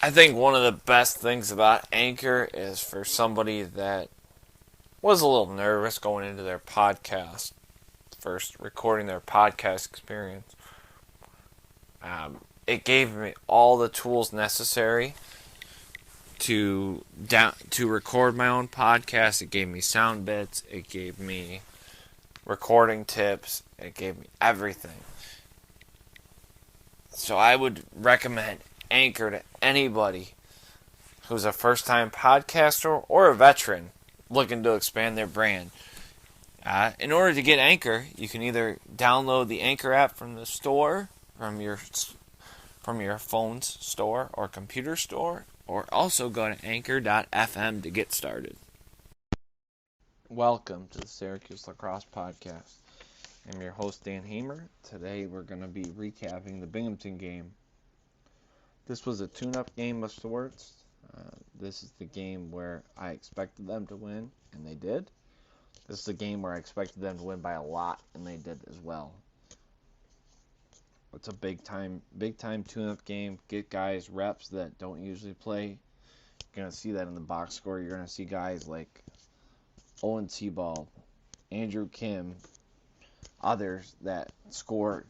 I think one of the best things about Anchor is for somebody that was a little nervous going into their podcast, first recording their podcast experience. It gave me all the tools necessary to record my own podcast. It gave me sound bits. It gave me recording tips. It gave me everything. So I would recommend Anchor to anybody who's a first-time podcaster or a veteran looking to expand their brand. In order to get Anchor, you can either download the Anchor app from the store, from your phone's store or computer store, or also go to anchor.fm to get started. Welcome to the Syracuse Lacrosse Podcast. I'm your host, Dan Hamer. Today we're going to be recapping the Binghamton game. This was a tune-up game of sorts. This is the game where I expected them to win, and they did. This is a game where I expected them to win by a lot, and they did as well. It's a big time tune-up game. Get guys reps that don't usually play. You're going to see that in the box score. You're going to see guys like Owen Seaball, Andrew Kim, others that score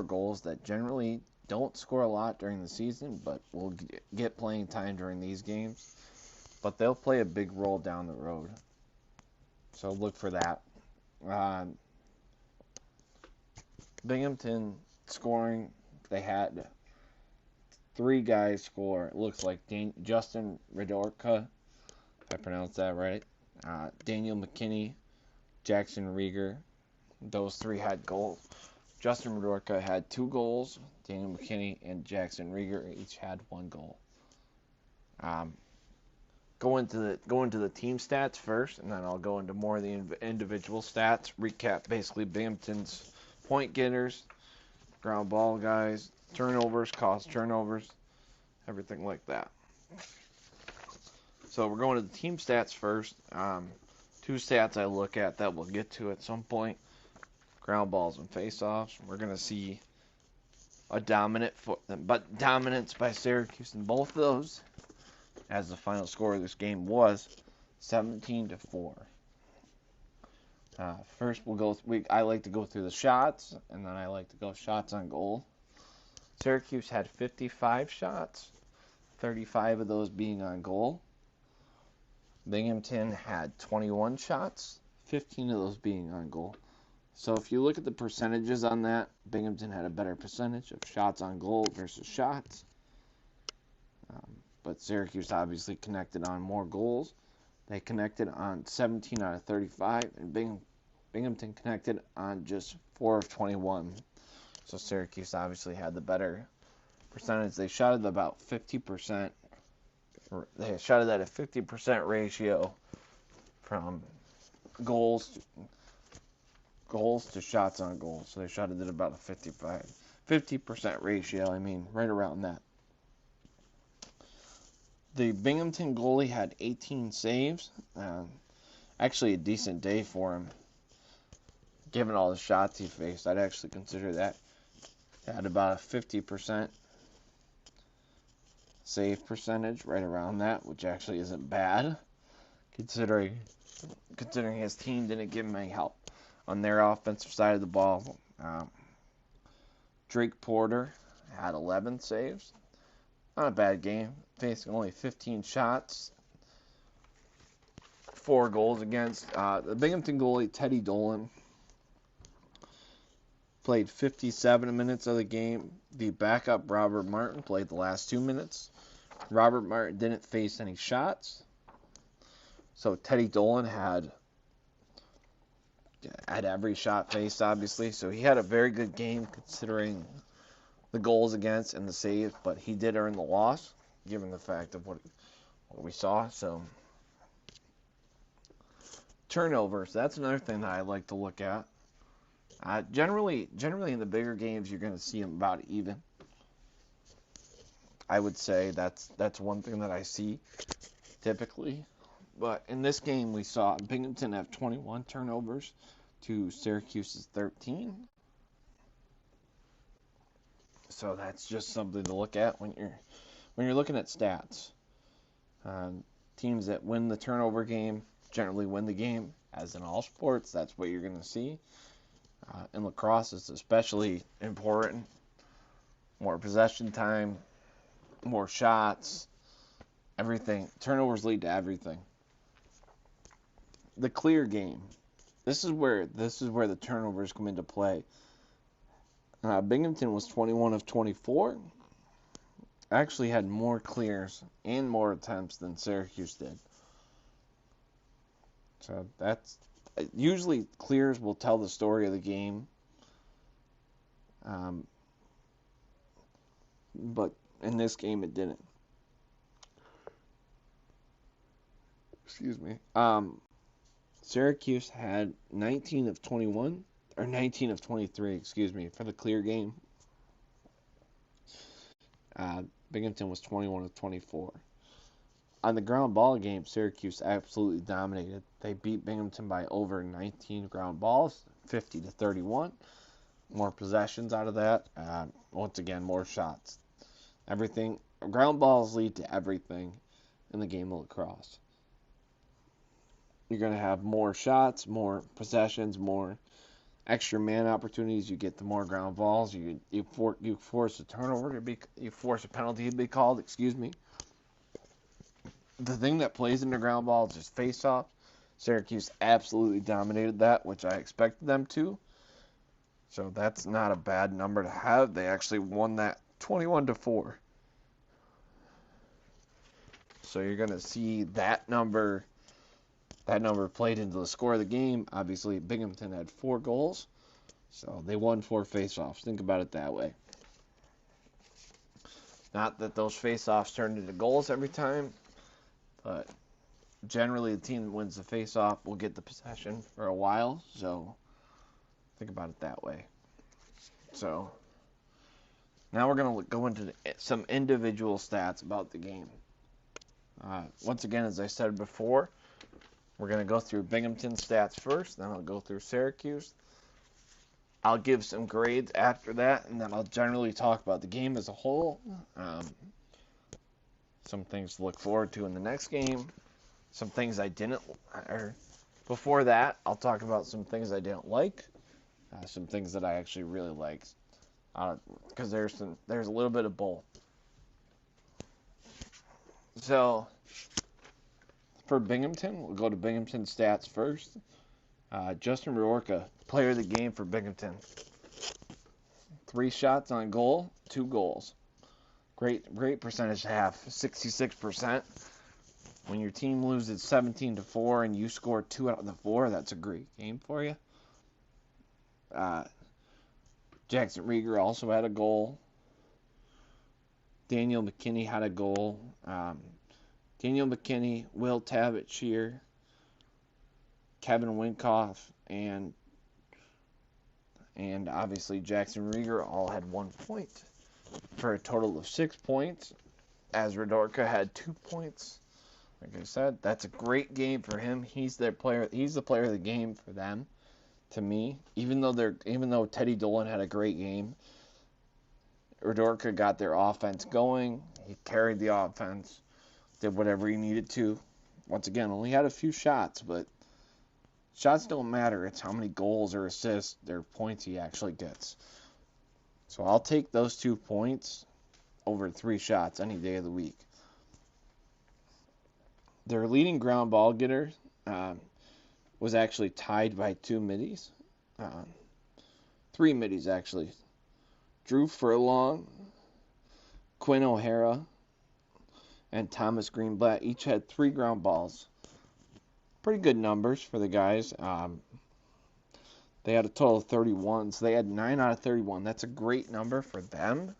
goals that generally don't score a lot during the season, but will get playing time during these games. But they'll play a big role down the road. So look for that. Binghamton scoring, they had three guys score. It looks like Justin Redorka, if I pronounced that right, Daniel McKinney, Jackson Rieger. Those three had goals. Justin Redorka had 2 goals. Daniel McKinney and Jackson Rieger each had 1 goal. Go into the team stats first, and then I'll go into more of the individual stats. Recap basically Binghamton's point getters, ground ball guys, turnovers, cost turnovers, everything like that. So we're going to the team stats first. 2 stats I look at that we'll get to at some point. Ground balls and face-offs. We're going to see a dominance by Syracuse in both of those, as the final score of this game was 17-4. First, I like to go through the shots, and then I like to go shots on goal. Syracuse had 55 shots, 35 of those being on goal. Binghamton had 21 shots, 15 of those being on goal. So if you look at the percentages on that, Binghamton had a better percentage of shots on goal versus shots. But Syracuse obviously connected on more goals. They connected on 17 out of 35, and Binghamton connected on just 4 of 21. So Syracuse obviously had the better percentage. They shot at about 50%. They shot at a 50% ratio from goals to shots on goal. So they shot it at about a 50% ratio. Right around that. The Binghamton goalie had 18 saves. Actually, a decent day for him, given all the shots he faced. I'd actually consider that. He had about a 50% save percentage, right around that, which actually isn't bad, considering his team didn't give him any help on their offensive side of the ball. Drake Porter had 11 saves. Not a bad game. Facing only 15 shots. 4 goals against. The Binghamton goalie, Teddy Dolan, played 57 minutes of the game. The backup, Robert Martin, played the last 2 minutes. Robert Martin didn't face any shots. So Teddy Dolan had every shot faced, obviously. So he had a very good game considering the goals against and the saves, but he did earn the loss, given the fact of what we saw. So turnovers, that's another thing that I like to look at. Generally in the bigger games, you're going to see them about even. I would say that's one thing that I see typically. But in this game, we saw Binghamton have 21 turnovers to Syracuse's 13. So that's just something to look at when when you're looking at stats, teams that win the turnover game generally win the game. As in all sports, that's what you're going to see. In lacrosse, it's especially important. More possession time, more shots, everything. Turnovers lead to everything. The clear game. This is where the turnovers come into play. Binghamton was 21 of 24. Actually had more clears and more attempts than Syracuse did. So that's usually clears will tell the story of the game. But in this game it didn't. Excuse me. Syracuse had 19 of 21, or 19 of 23, excuse me, for the clear game. Binghamton was 21 of 24. On the ground ball game, Syracuse absolutely dominated. They beat Binghamton by over 19 ground balls, 50 to 31. More possessions out of that. Once again, more shots. Everything. Ground balls lead to everything in the game of lacrosse. You're going to have more shots, more possessions, more extra man opportunities. You get the more ground balls. You force a turnover to be, you force a penalty to be called. Excuse me. The thing that plays into ground balls is face-off. Syracuse absolutely dominated that, which I expected them to. So that's not a bad number to have. They actually won that 21-4. So you're going to see that number played into the score of the game. Obviously, Binghamton had 4 goals, so they won 4 face-offs. Think about it that way. Not that those face-offs turned into goals every time, but generally the team that wins the face-off will get the possession for a while, so think about it that way. So now we're going to go into some individual stats about the game. Once again, as I said before, we're going to go through Binghamton stats first, then I'll go through Syracuse. I'll give some grades after that, and then I'll generally talk about the game as a whole. Some things to look forward to in the next game. Some things I didn't, or before that, I'll talk about some things I didn't like. Some things that I actually really liked. Because there's a little bit of both. So, for Binghamton, we'll go to Binghamton stats first. Justin Riorca, player of the game for Binghamton. 3 shots on goal, 2 goals. Great percentage to have, 66%. When your team loses 17-4 and you score 2 out of the 4, that's a great game for you. Jackson Rieger also had a goal. Daniel McKinney had a goal. Daniel McKinney, Will Tabbett-Shear, Kevin Winkoff, and obviously Jackson Rieger all had 1 point for a total of 6 points, as Rodorka had 2 points. Like I said, that's a great game for him. He's the player of the game for them, to me. Even though Teddy Dolan had a great game, Rodorka got their offense going. He carried the offense, did whatever he needed to. Once again, only had a few shots, but shots don't matter. It's how many goals or assists or points he actually gets. So I'll take those 2 points over 3 shots any day of the week. Their leading ground ball getter was actually tied by 2 middies. 3 middies, actually. Drew Furlong, Quinn O'Hara, and Thomas Greenblatt each had 3 ground balls. Pretty good numbers for the guys. They had a total of 31, so they had 9 out of 31. That's a great number for them,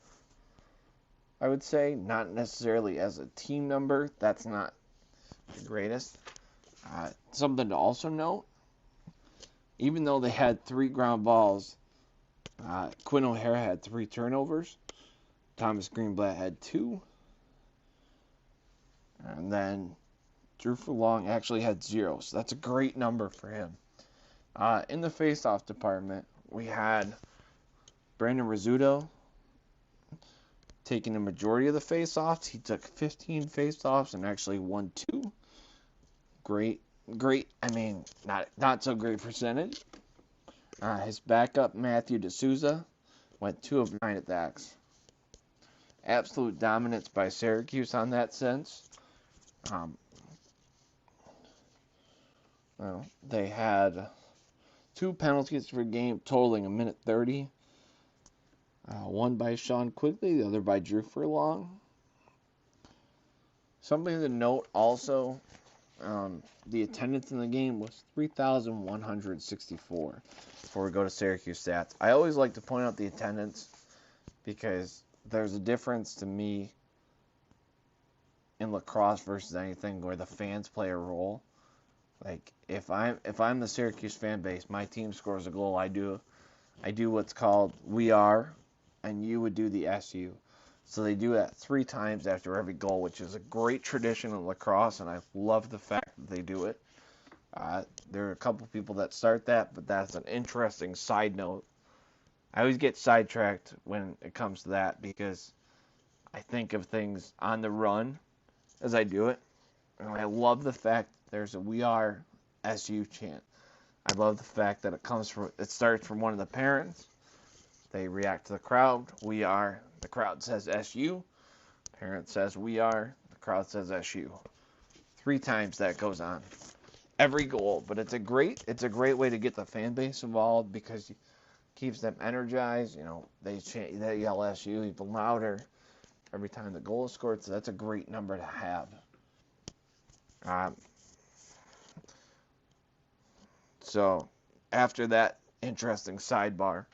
I would say. Not necessarily as a team number. That's not the greatest. Something to also note, even though they had 3 ground balls, Quinn O'Hara had 3 turnovers. Thomas Greenblatt had 2. And then Drew Furlong actually had 0. So that's a great number for him. In the face-off department, we had Brandon Rizzuto, taking the majority of the face-offs. He took 15 face-offs and actually won 2. Great, I mean, not so great percentage. His backup, Matthew D'Souza, went 2 of 9 attacks. Absolute dominance by Syracuse on that sense. Well, they had 2 penalties per game, totaling 1:30. One by Sean Quigley, the other by Drew Furlong. Something to note also, the attendance in the game was 3,164. Before we go to Syracuse stats, I always like to point out the attendance because there's a difference to me in lacrosse versus anything where the fans play a role. Like if I'm the Syracuse fan base, my team scores a goal, I do what's called we are, and you would do the SU. So they do that 3 times after every goal, which is a great tradition in lacrosse, and I love the fact that they do it. There are a couple people that start that, but that's an interesting side note. I always get sidetracked when it comes to that because I think of things on the run as I do it. And I love the fact that there's a We Are SU chant. I love the fact that it starts from one of the parents. They react to the crowd. We are. The crowd says SU. Parent says we are. The crowd says SU. 3 times that goes on. Every goal. But it's a great way to get the fan base involved because it keeps them energized. You know, they yell SU even louder every time the goal is scored. So that's a great number to have. So after that interesting sidebar,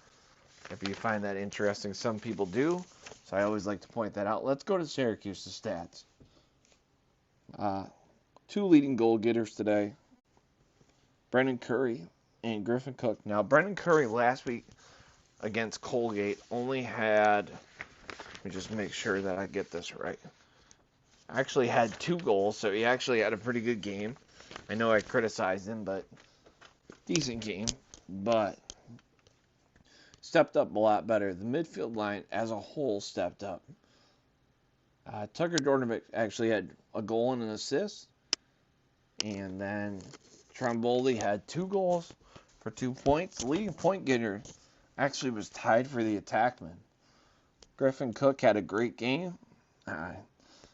if you find that interesting, some people do. So I always like to point that out. Let's go to Syracuse's stats. 2 leading goal getters today, Brendan Curry and Griffin Cook. Now, Brendan Curry last week against Colgate only had, let me just make sure that I get this right, actually had 2 goals, so he actually had a pretty good game. I know I criticized him, but decent game. But stepped up a lot better. The midfield line as a whole stepped up. Tucker Dornovic actually had a goal and an assist. And then Tromboli had 2 goals for 2 points. The leading point getter actually was tied for the attackman. Griffin Cook had a great game.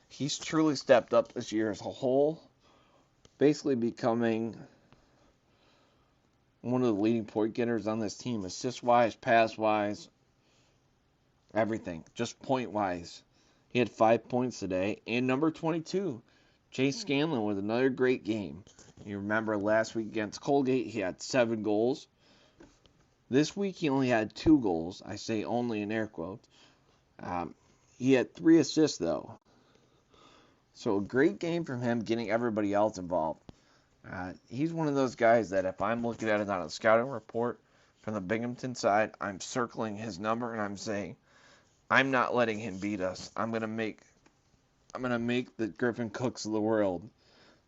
He's truly stepped up this year as a whole, basically becoming one of the leading point getters on this team, assist-wise, pass-wise, everything, just point-wise. He had 5 points today. And number 22, Chase Scanlon with another great game. You remember last week against Colgate, he had 7 goals. This week he only had 2 goals. I say only in air quotes. He had 3 assists, though. So a great game from him, getting everybody else involved. He's one of those guys that if I'm looking at it on a scouting report from the Binghamton side, I'm circling his number and I'm saying, I'm not letting him beat us. I'm gonna make the Griffin Cooks of the world,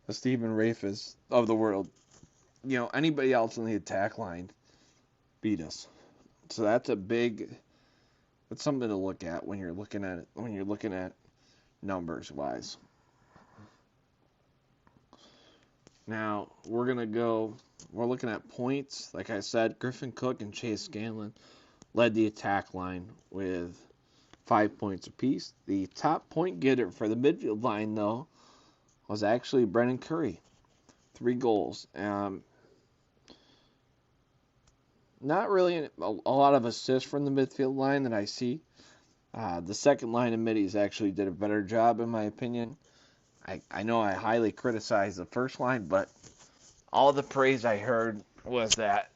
the Stephen Rafis of the world, anybody else on the attack line beat us. So that's something to look at when you're looking at it, numbers wise. Now, we're looking at points. Like I said, Griffin Cook and Chase Scanlon led the attack line with 5 points apiece. The top point getter for the midfield line, though, was actually Brendan Curry. 3 goals. Not really a lot of assists from the midfield line that I see. The second line of middies actually did a better job, in my opinion. I know I highly criticized the first line, but all the praise I heard was that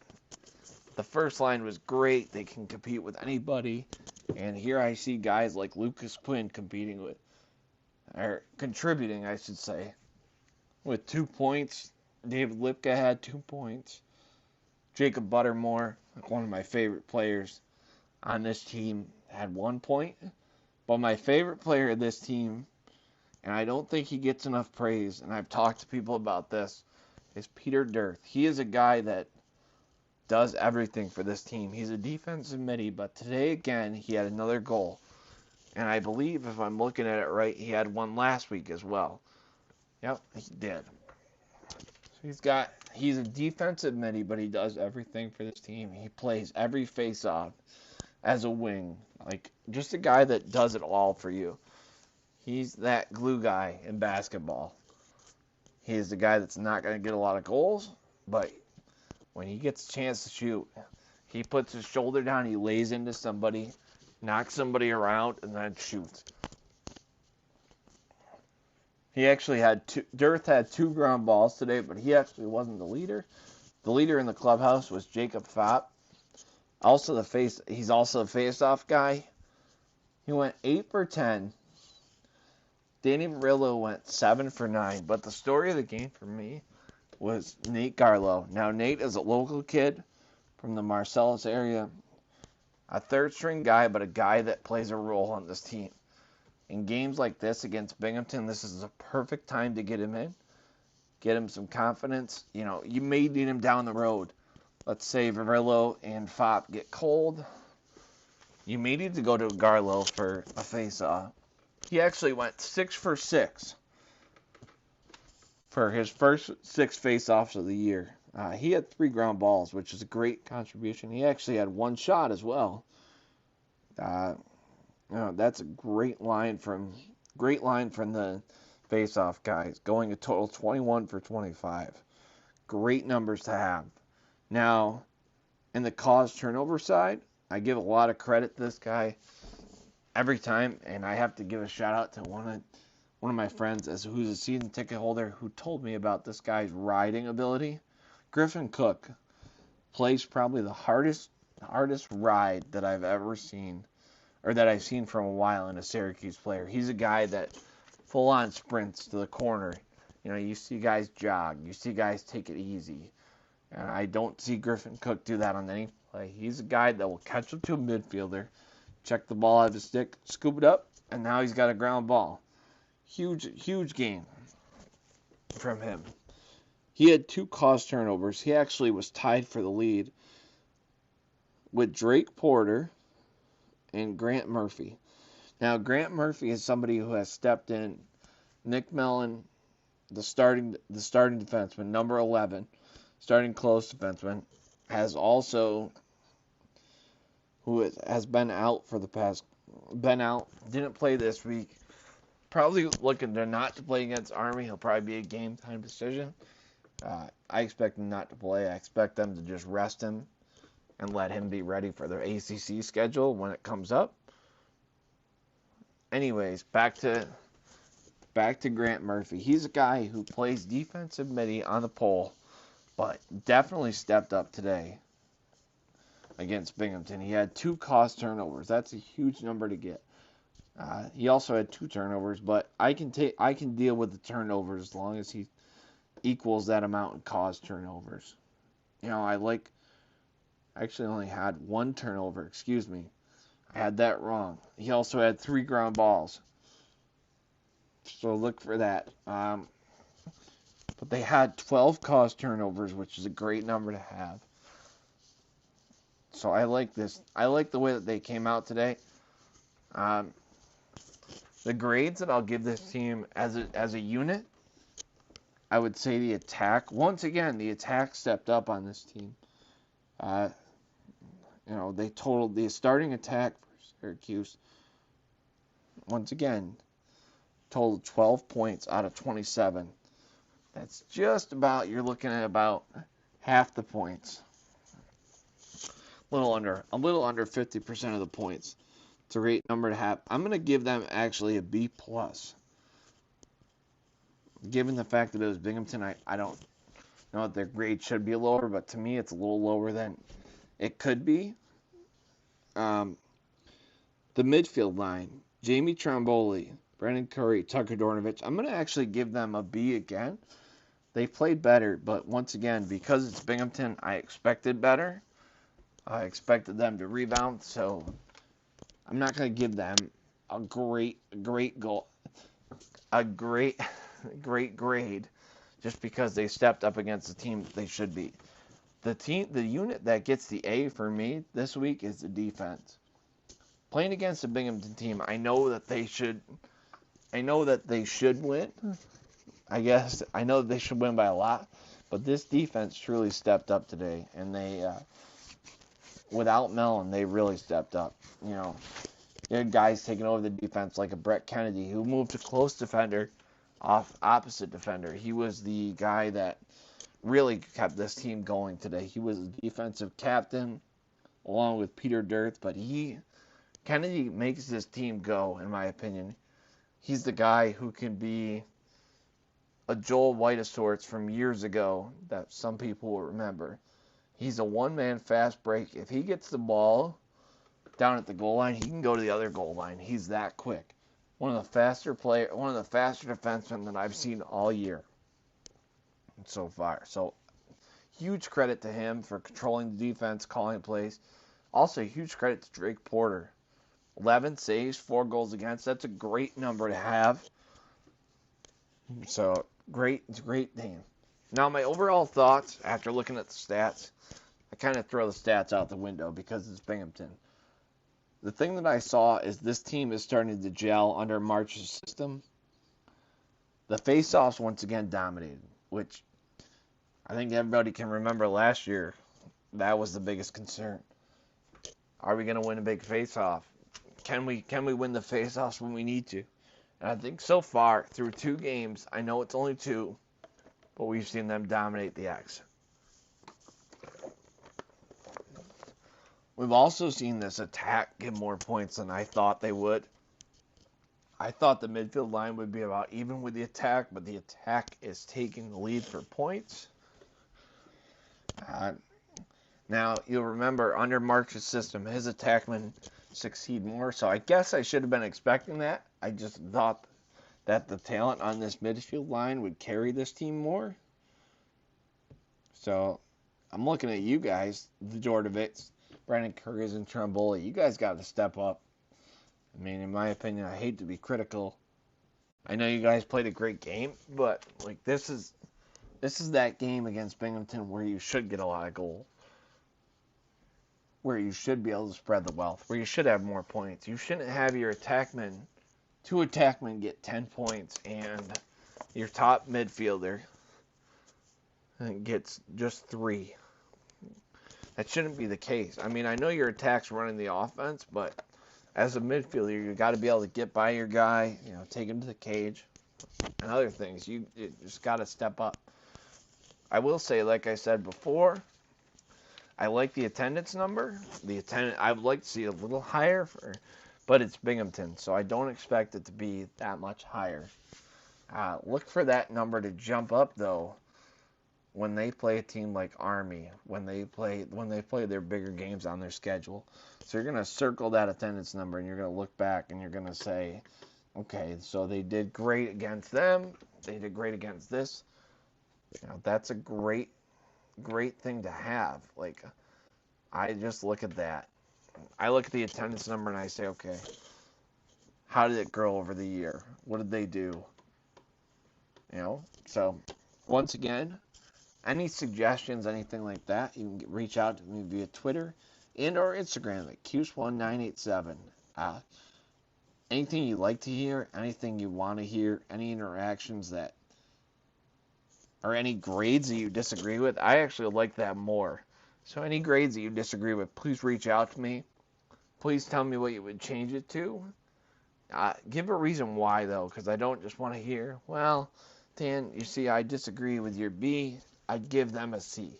the first line was great. They can compete with anybody. And here I see guys like Lucas Quinn contributing, I should say, with 2 points. David Lipka had 2 points. Jacob Buttermore, one of my favorite players on this team, had 1 point. But my favorite player of this team, and I don't think he gets enough praise, and I've talked to people about this, is Peter Dirth. He is a guy that does everything for this team. He's a defensive midi, but today, again, he had another goal. And I believe, if I'm looking at it right, he had one last week as well. Yep, he did. He's a defensive midi, but he does everything for this team. He plays every face-off as a wing. Like, just a guy that does it all for you. He's that glue guy in basketball. He's the guy that's not going to get a lot of goals, but when he gets a chance to shoot, he puts his shoulder down, he lays into somebody, knocks somebody around, and then shoots. He actually had Dearth had 2 ground balls today, but he actually wasn't the leader. The leader in the clubhouse was Jacob Fopp. He's also a face-off guy. He went 8 for 10. Danny Murillo went 7 for 9. But the story of the game for me was Nate Garlow. Now, Nate is a local kid from the Marcellus area. A third-string guy, but a guy that plays a role on this team. In games like this against Binghamton, this is a perfect time to get him in. Get him some confidence. You know, you may need him down the road. Let's say Murillo and Fopp get cold. You may need to go to Garlow for a face-off. He actually went 6 for 6 for his first 6 face-offs of the year. He had 3 ground balls, which is a great contribution. He actually had 1 shot as well. That's a great line from the face-off guys, going a total 21 for 25. Great numbers to have. Now, in the cause turnover side, I give a lot of credit to this guy every time, and I have to give a shout out to one of my friends who's a season ticket holder who told me about this guy's riding ability. Griffin Cook plays probably the hardest ride that I've ever seen, or that I've seen from a while in a Syracuse player. He's a guy that full-on sprints to the corner. You know, you see guys jog. You see guys take it easy. And I don't see Griffin Cook do that on any play. He's a guy that will catch up to a midfielder, check the ball out of his stick, scoop it up, and now he's got a ground ball. Huge game from him. He had 2 cause turnovers. He actually was tied for the lead with Drake Porter and Grant Murphy. Now, Grant Murphy is somebody who has stepped in. Nick Mellon, the starting defenseman, number 11, starting close defenseman, has been out for the past, didn't play this week. Probably looking to not to play against Army. He'll probably be a game time decision. I expect him not to play. I expect them to just rest him and let him be ready for their ACC schedule when it comes up. Anyways, back to Grant Murphy. He's a guy who plays defensive midi on the pole, but definitely stepped up today against Binghamton. He had 2 cause turnovers. That's a huge number to get. He also had 2 turnovers, but I can deal with the turnovers as long as he equals that amount in cause turnovers. You know, I actually only had 1 turnover. Excuse me. I had that wrong. He also had 3 ground balls. So look for that. But they had 12 cause turnovers, which is a great number to have. So I like this. I like the way that they came out today. The grades that I'll give this team as a unit, I would say the attack. Once again, the attack stepped up on this team. They totaled the starting attack for Syracuse. Once again, totaled 12 points out of 27. That's just about, you're looking at about half the points. A little under 50% of the points. It's a great number to have. I'm going to give them actually a B+. Given the fact that it was Binghamton, I don't know if their grade should be lower, but to me it's a little lower than it could be. The midfield line, Jamie Tromboli, Brendan Curry, Tucker Dornovich, I'm going to actually give them a B again. They played better, but once again, because it's Binghamton, I expected better. I expected them to rebound, so I'm not going to give them a great goal, a great grade, just because they stepped up against the team that they should be. The unit that gets the A for me this week is the defense. playing against the Binghamton team, I know that they should win. I guess I know that they should win by a lot, but this defense truly stepped up today, and they without Mellon, they really stepped up. You had guys taking over the defense like a Brett Kennedy who moved to close defender off opposite defender. He was the guy that really kept this team going today. He was the defensive captain along with Peter Dirth, but Kennedy makes this team go, in my opinion. He's the guy who can be a Joel White of sorts from years ago that some people will remember. He's a one-man fast break. If he gets the ball down at the goal line, he can go to the other goal line. He's that quick. One of the faster defensemen that I've seen all year so far. So huge credit to him for controlling the defense, calling plays. Also, huge credit to Drake Porter. 11 saves, 4 goals against. That's a great number to have. So, it's a great team. Now, my overall thoughts after looking at the stats, I kind of throw the stats out the window because it's Binghamton. The thing that I saw is this team is starting to gel under March's system. The faceoffs once again dominated, which I think everybody can remember last year. That was the biggest concern. Are we going to win a big faceoff? Can we win the faceoffs when we need to? And I think so far, through 2 games, I know it's only 2, but we've seen them dominate the X. We've also seen this attack get more points than I thought they would. I thought the midfield line would be about even with the attack, but the attack is taking the lead for points. Now, you'll remember, under March's system, his attackmen succeed more, so I guess I should have been expecting that. I just thought that the talent on this midfield line would carry this team more. So, I'm looking at you guys, the Jordovics, Brandon Kurgis, and Tremboli. You guys got to step up. I mean, in my opinion, I hate to be critical. I know you guys played a great game, but this is that game against Binghamton where you should get a lot of goals, where you should be able to spread the wealth, where you should have more points. You shouldn't have your two attackmen get 10 points and your top midfielder gets just 3. That shouldn't be the case. I mean, I know your attack's running the offense, but as a midfielder, you got to be able to get by your guy, take him to the cage, and other things. You just got to step up. I will say, like I said before, I like the attendance number. I would like to see it a little higher, but it's Binghamton, so I don't expect it to be that much higher. Look for that number to jump up, though, when they play a team like Army, when they play their bigger games on their schedule. So you're going to circle that attendance number, and you're going to look back, and you're going to say, okay, so they did great against them. They did great against this. That's a great thing to have. I just look at that. I look at the attendance number, and I say, okay, how did it grow over the year? What did they do? So once again, any suggestions, anything like that, you can reach out to me via Twitter and or Instagram at Cuse1987. Anything you'd like to hear, anything you want to hear, any interactions or any grades that you disagree with, I actually like that more. So any grades that you disagree with, please reach out to me. Please tell me what you would change it to. Give a reason why, though, because I don't just want to hear, well, Dan, you see, I disagree with your B. I'd give them a C.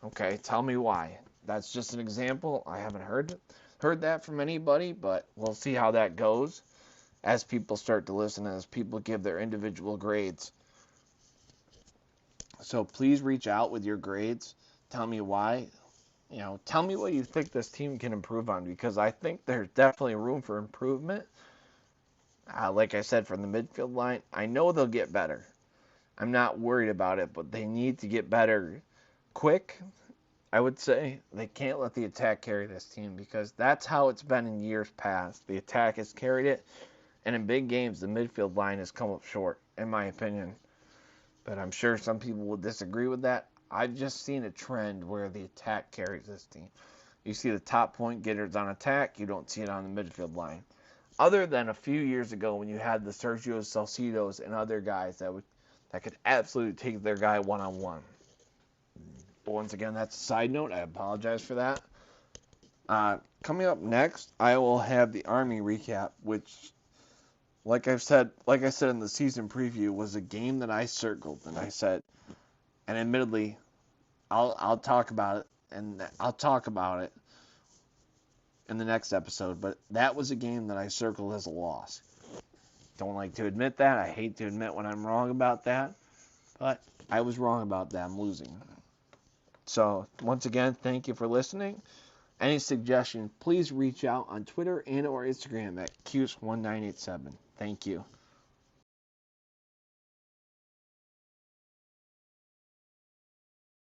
Okay, tell me why. That's just an example. I haven't heard that from anybody, but we'll see how that goes as people start to listen, as people give their individual grades. So please reach out with your grades. Tell me why. Tell me what you think this team can improve on, because I think there's definitely room for improvement. Like I said, from the midfield line, I know they'll get better. I'm not worried about it, but they need to get better quick, I would say. They can't let the attack carry this team, because that's how it's been in years past. The attack has carried it, and in big games, the midfield line has come up short, in my opinion. But I'm sure some people will disagree with that. I've just seen a trend where the attack carries this team. You see the top point getters on attack. You don't see it on the midfield line. Other than a few years ago when you had the Sergio Salcidos and other guys that could absolutely take their guy one-on-one. But once again, that's a side note. I apologize for that. Coming up next, I will have the Army recap, which, like I said in the season preview, was a game that I circled, and I said, and admittedly, I'll talk about it, and I'll talk about it in the next episode. But that was a game that I circled as a loss. Don't like to admit that. I hate to admit when I'm wrong about that, but I was wrong about that. I'm losing. So once again, thank you for listening. Any suggestions, please reach out on Twitter and or Instagram at Cuse1987. Thank you.